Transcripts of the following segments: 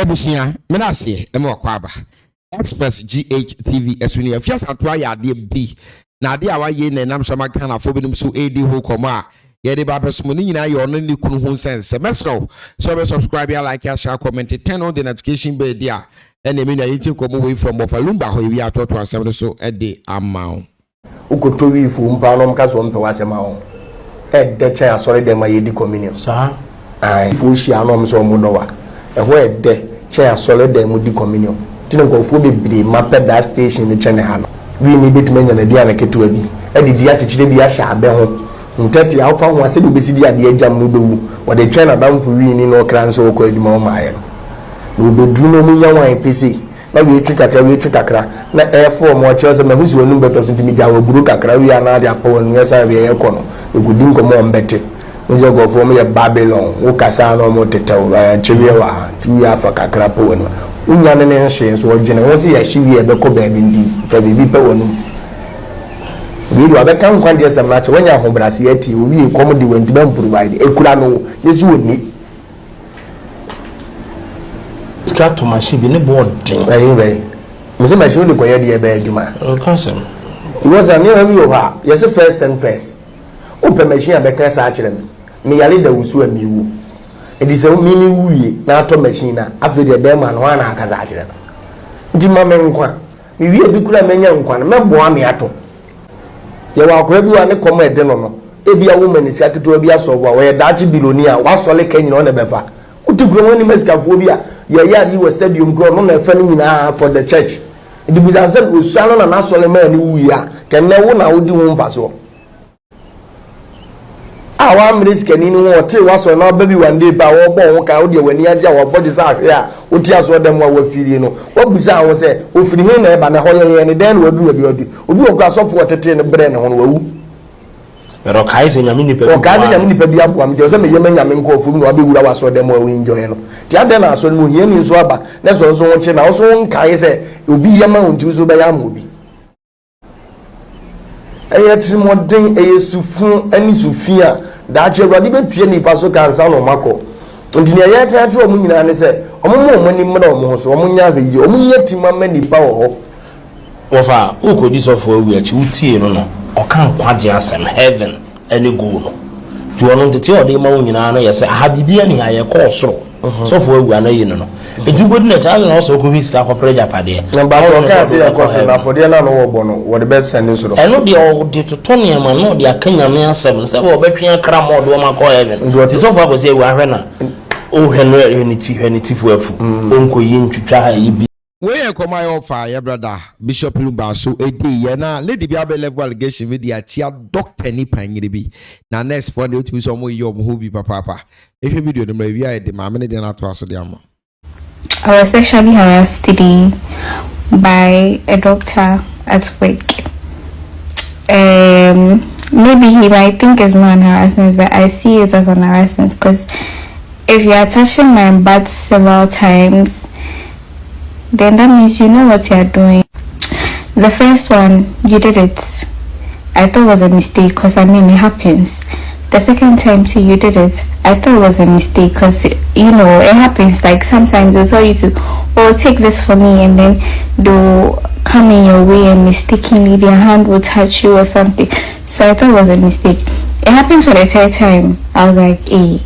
Ebusia, Menasi, Emo Kwaba, Express GHTV, Esuni, if yes, Asantewaa ya de B. Na de awa ye na nam so maka na fobinum so edi ho koma ye de ba beso ni nyina ye ono ni kunu ho sense semestro so be subscribe ya like ya share comment turn on the notification bell dia and me na yiti komo way from Ofalumba ho wi atoto asem so e de amount ukoto wi fu mpa no mka so mpa wasema ho e de che asore de ma ye di communion sa ai fu shi anom so mo do wa e ho e de che asore de mo di communion tinko fu bibiri mapɛ that station ni che ne ha no we need bit menya na dia na ketu abi e di dia chichire bi ahya abe ho ntati awfa ho ase do besi dia de agam no bewu wo de twa na damfo wi ni no kran so ko aduma o maaye no bedu no mu nya wan pese na we twi kakra na e4 mo che so na husi wonu beto so ntimi ja wo buru kakra wi ana de apo no yesa we ye ko no egudi nkomo o mbete nzo go fo mo ye Babylon wo kasa no mo tetew chiwe wa tu ya fa kakra po wonu unya ne ne hye so odwene won se ya hye wi e be ko ba bi ndi fa bi pe wonu we do abeka nkwan de sem na che wonya ahobrase ati o wi kom de wenti ban provide ekura no yesu woni scato machine bi ne board ayi me se machine de koye de e ba aduma o consem was an here we ha yes first and first o pe machine abeka sa akire me yale da wusu amiwu it is a mini wuye na to machine na afi de dem an wa na akaza akire ndi mame nkwa mi wie bi kura menya nkwa na mebo ame ato ye wa akora bi wa ne komo ede no ebi a woman ni sika keto bi aso wa we dachi bilonia wa sole kanyi no na befa utikuro woni mesikafo bi a ye ya di we stadium grow no na fa ni nyina for the church ndi bizanse osuano na na sole man ni wuye a kenne wo na wodi wo mfaso awa mriske ni wo te waso na baby one day ba wo bo wo ka wo de wani aja wo body sa hwe a wo ti aso dem wa firi no wo busa wo se ofiri he na e ba na ho ye ne den wo du obi wo kra so fo tete ne bre ne ho no wawu pero kai se nyame ni pe o kai se nyame ni pe bia bo am je se me ye nyame nko ofu no abi wura waso dem wa wi enjoy no ti ade na aso no hie ni so aba ne so wo che na wo so nkai se obi ye ma onti so be ya ma obi Trimodin Sufun any Sufia that you already been penny paso can sound on Mako. Until the air catcher of Munina and say, Omo money monos, Omunya, Omunya Tima many power. Ofa, who could this offer we are 2 tea no, or can't quadja some heaven any go. To along the tail of the Munina, yes, I have be any higher course so. So for we are no, you know. It wouldn't a child also could be scalp of prayer paddy. And by all can say a question for the other bono, what the best sentence. I know the old Titonium and not the Kenya man 7, so between a cram or Doma call heaven. What is over was a warrena. Oh, Henry, unity for Uncle Yin to try. Where come my offer, your brother, Bishop Lumba, so a day, na Lady Biabe level allegation with the tia doctor ni pangribi. Now, next for the to be some way your who be papa. If you video the review, I demand it not to ask the amount. I was sexually harassed today by a doctor at work. Maybe he might think it's not an harassment, but I see it as an harassment because if you are touching my butt several times, then that means you know what you are doing. The first one, you did it. I thought it was a mistake because it happens. The second time too, you did it. I thought it was a mistake because it happens. Like sometimes they'll tell you to, oh, take this for me, and then they'll come in your way and mistakenly their hand will touch you or something. So I thought it was a mistake. It happened for the third time. I was like, hey.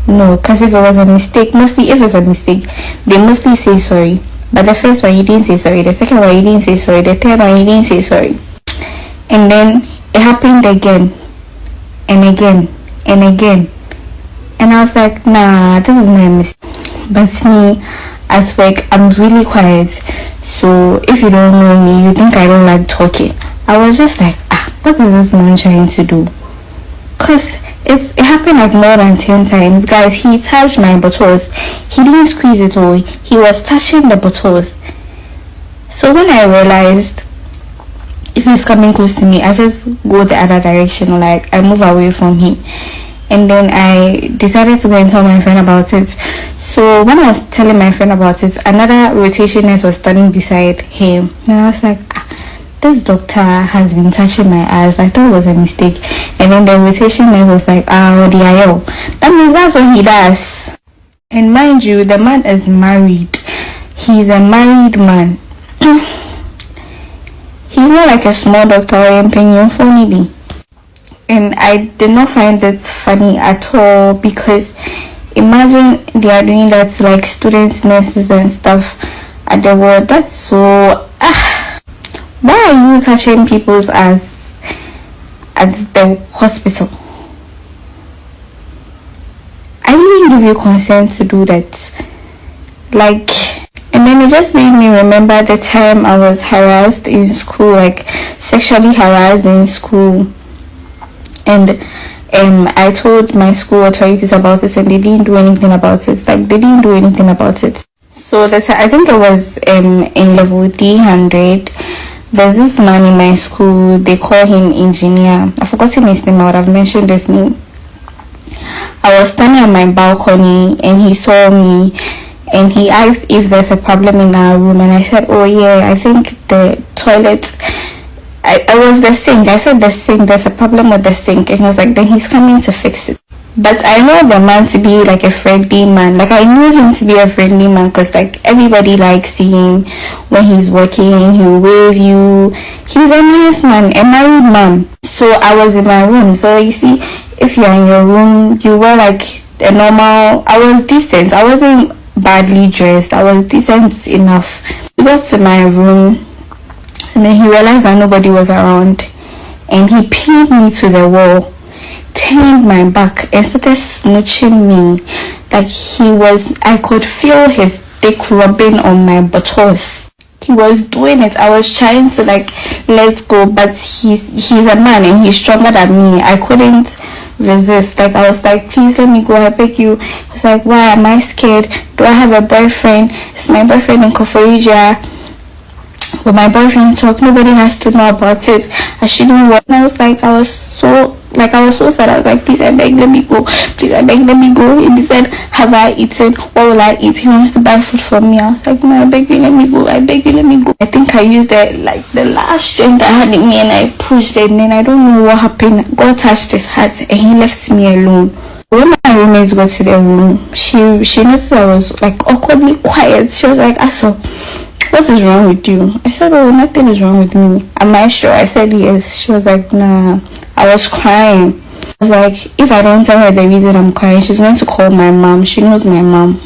No, because if it was a mistake, if it's a mistake, they mostly say sorry. But the first one, you didn't say sorry. The second one, you didn't say sorry. The third one, you didn't say sorry. And then it happened again. And again. And again. And I was like, nah, this is not a mistake. But me, at work, I'm really quiet. So if you don't know me, you think I don't like talking. I was just like, what is this man trying to do? Because it happened like more than 10 times. Guys, he touched my buttocks. He didn't squeeze it all. He was touching the buttocks. So when I realized if he's coming close to me, I just go the other direction, like I move away from him. And then I decided to go and tell my friend about it. So when I was telling my friend about it, another rotation nurse was standing beside him. And I was like, this doctor has been touching my ass. I thought it was a mistake. And then the rotation nurse was like, what the IO. That means that's what he does. And mind you, the man is married. He's a married man. He's not like a small doctor or a pension funny. And I did not find it funny at all, because imagine they are doing that to like students, nurses and stuff at the world. That's so why are you touching people's ass at the hospital? I didn't give you consent to do that. Like, and then it just made me remember the time I was harassed in school, like sexually harassed in school. And I told my school authorities about it, and they didn't do anything about it. Like, they didn't do anything about it. So that's, I think it was in level 300. There's this man in my school, they call him Engineer. I've forgotten his name, I would have mentioned his name. I was standing on my balcony and he saw me and he asked if there's a problem in our room, and I said, oh yeah, I think the toilet, I was the sink. I said the sink, there's a problem with the sink, and he was like, then he's coming to fix it. But I know the man to be like a friendly man. Like, I knew him to be a friendly man because like everybody likes him when he's working. He'll wave you. He's a nice man, a married man. So I was in my room. So you see, if you're in your room, you were like a normal. I was decent. I wasn't badly dressed. I was decent enough. We got to my room, and then he realized that nobody was around, and he pinned me to the wall, turned my back, and started smooching me. Like, I could feel his dick rubbing on my buttocks. He was doing it. I was trying to like let go, but he's a man and he's stronger than me. I couldn't resist. Like, I was like, please let me go, I beg you. I was like, why am I scared? Do I have a boyfriend? Is my boyfriend in Koforija? When my boyfriend talk, nobody has to know about it. I shouldn't work. And I was like, I was so sad. I was like, please, I beg, let me go. Please, I beg, let me go. And he said, have I eaten? What will I eat? He wants to buy food for me. I was like, no, I beg you, let me go. I beg you, let me go. I think I used the last strength I had in me, and I pushed it, and then I don't know what happened. God touched his heart and he left me alone. When my roommates got to the room, she noticed I was like awkwardly quiet. She was like, Aso, what is wrong with you? I said, oh, nothing is wrong with me. Am I sure? I said yes. She was like, nah. I was crying. I was like, if I don't tell her the reason I'm crying, she's going to call my mom. She knows my mom.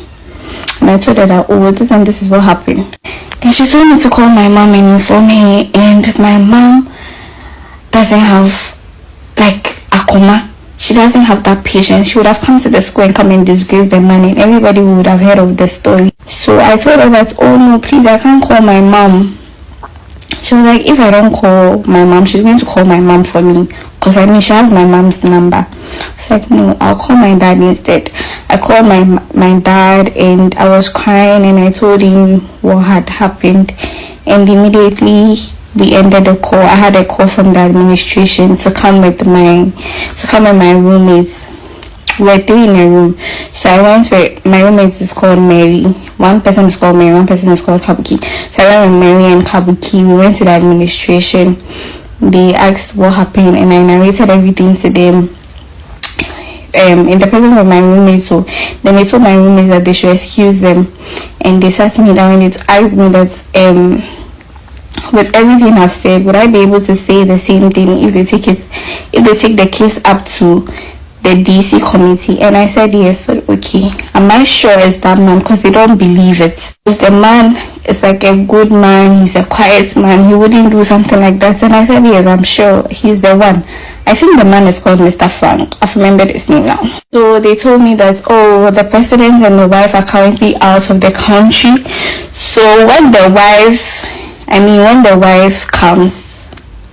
And I told her that, oh, this is what happened. Then she told me to call my mom and inform her. And my mom doesn't have like a coma. She doesn't have that patience. She would have come to the school and come and disgrace the man, and everybody would have heard of the story. So I told her that, oh no, please, I can't call my mom. She was like, if I don't call my mom, she's going to call my mom for me, because I mean, she has my mom's number. I was like, no, I'll call my dad instead. I called my dad, and I was crying, and I told him what had happened, and immediately we ended the call. I had a call from the administration to come with my roommates. We're 3 in a room. So I went with my roommates is called Mary. One person is called Mary, one person is called Kabuki. So I went with Mary and Kabuki. We went to the administration. They asked what happened, and I narrated everything to them in the presence of my roommates. So then they told my roommates that they should excuse them, and they sat me down and they asked me that with everything I've said, would I be able to say the same thing if they take the case up to the DC committee? And I said yes. Well, okay, am I sure it's that man? Because they don't believe it. Because the man is like a good man, he's a quiet man, he wouldn't do something like that. And I said yes, I'm sure he's the one. I think the man is called Mr. Frank. I've remembered his name now. So they told me that, oh, the president and the wife are currently out of the country. So when the wife comes,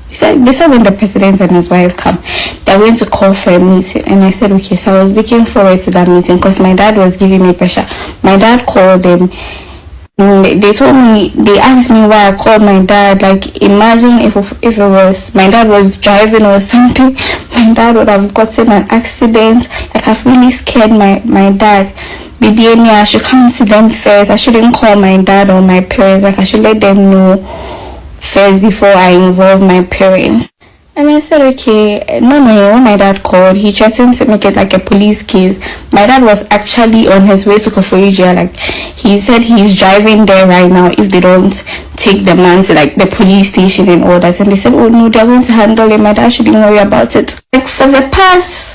they said when the president and his wife come, they're going to call for a meeting. And I said, okay. So I was looking forward to that meeting because my dad was giving me pressure. My dad called them. They told me, they asked me why I called my dad. Like, imagine if it was my dad was driving or something, my dad would have gotten an accident. Like, I've really scared my dad. Baby, I should come to them first. I shouldn't call my dad or my parents. Like, I should let them know first before I involve my parents. And I said, okay, no, when my dad called, he threatened to make it like a police case. My dad was actually on his way to Koforidua. Like, he said he's driving there right now if they don't take the man to like the police station and all that. And they said, oh no, they're going to handle it. My dad shouldn't worry about it. Like, for the past,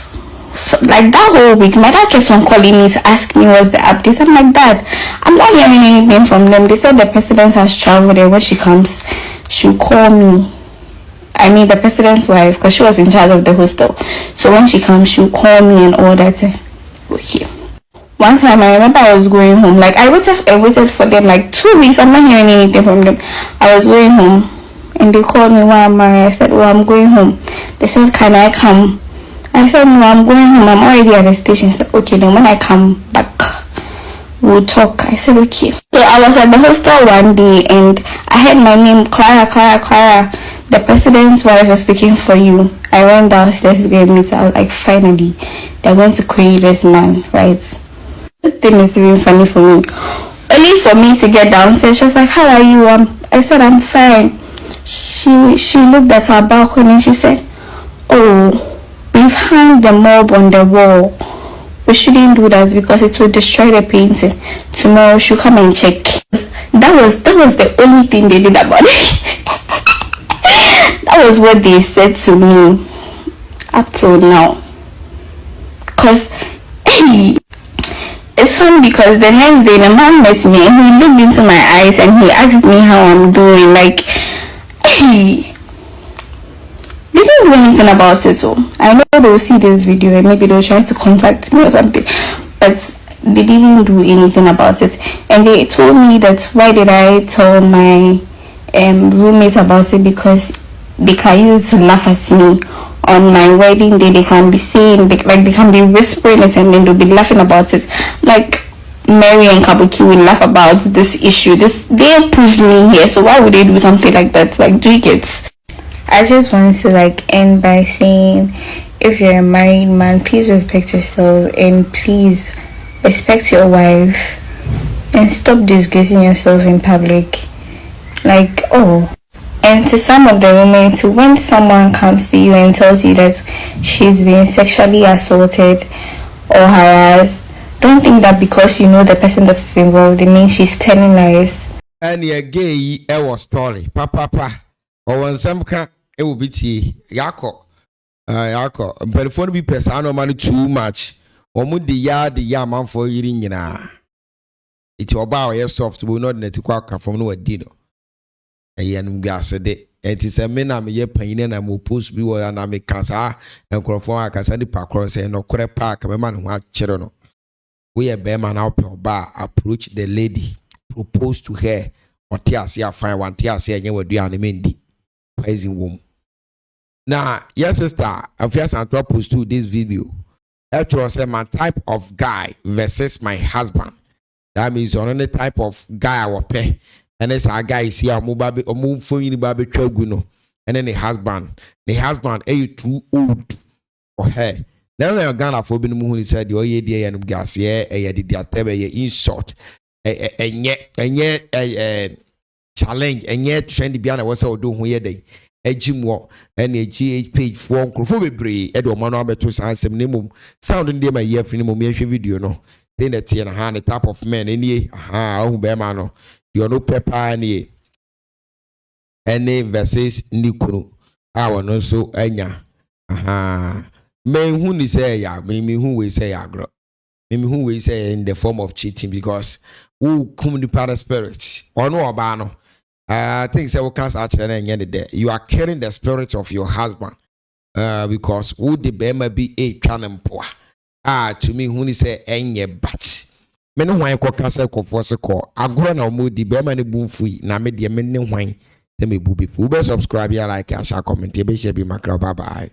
like that whole week, my dad kept on calling me to ask me what's the updates. I'm like, Dad, I'm not hearing anything from them. They said the president has traveled and when she comes, she'll call me. I mean, the president's wife, because she was in charge of the hostel. So when she comes, she'll call me and all that. Okay. One time, I remember I was going home. Like, I waited for them like 2 weeks. I'm not hearing anything from them. I was going home. And they called me, why am I? I said, oh, I'm going home. They said, can I come? I said, no, I'm going home. I'm already at the station. She said, okay, then when I come back, we'll talk. I said, okay. So I was at the hostel one day and I heard my name, Clara. The president's wife is speaking for you. I went downstairs to go and meet her. I was like, finally, they're going to query this man, right? This thing is really funny for me. Only for me to get downstairs, she was like, how are you? I said, I'm fine. She looked at her balcony and she said, oh, we've hung the mob on the wall. We shouldn't do that because it will destroy the painting. Tomorrow she'll come and check. That was the only thing they did about it. That was what they said to me up till now. Cause it's fun because the next day the man met me and he looked into my eyes and he asked me how I'm doing. Like, they didn't do anything about it. So I know they'll see this video and maybe they'll try to contact me or something, but they didn't do anything about it. And they told me that why did I tell my roommate about it, because they can use it to laugh at me on my wedding day. They can be saying, they can be whispering it and then they'll be laughing about it. Like Mary and Kabuki will laugh about this issue. They pushed me here, so why would they do something like that? Like, do you get? I just want to like end by saying, if you're a married man, please respect yourself and please respect your wife and stop disgracing yourself in public. Like, oh. And to some of the women too, when someone comes to you and tells you that she's been sexually assaulted or harassed, don't think that because you know the person that is involved, it means she's telling lies. And a gay ever story, papa, or when some can, it will be tea, Yako, but if one be person money too much, or mood the yaman for eating, it's about your soft, will not let you quack from no dinner. And gas a day. It is a men I'm a pain and I will post be where I make cancer and crofon. I can send the park cross and no correct park. A man who had children. We a bear man out per bar approach the lady, propose to her, or tears ya fine one tears here and you will do animating praising womb. Now, yes, sister, I've just post to this video. Actually, say my type of guy versus my husband. That means on the type of guy I will pay. And it's a guy is here, move for you, baby, and then the husband, are too old for her. Then I'm gonna for being who said, oh, yeah, and gas, yeah, did that, Iñsùlt, and yet, challenge, and yet, trendy beyond what's all doing here, day, a gym walk, and a GH page form, Crofobri, Edward Monometer, some name, sounding them a year for the video, no. Then that's in a hand, the type of men, and ye, Bermano. You no pepper any versus Nikunu. I will not so enya. Men who is say ya, me who we say ya grow. Me who we say in the form of cheating because who come the para spirits or no abano. I think so cast out and end day. You are carrying the spirit of your husband. Because who the bema be a canon poor. To me who is say enya batch. Men no wine kwa kasa kwa force call. Agora na omodi be ma ne bumfui na me de men ne hwan. Te me bubi. Ube subscribe ya like ya share comment. Ebe share bi makra bye bye.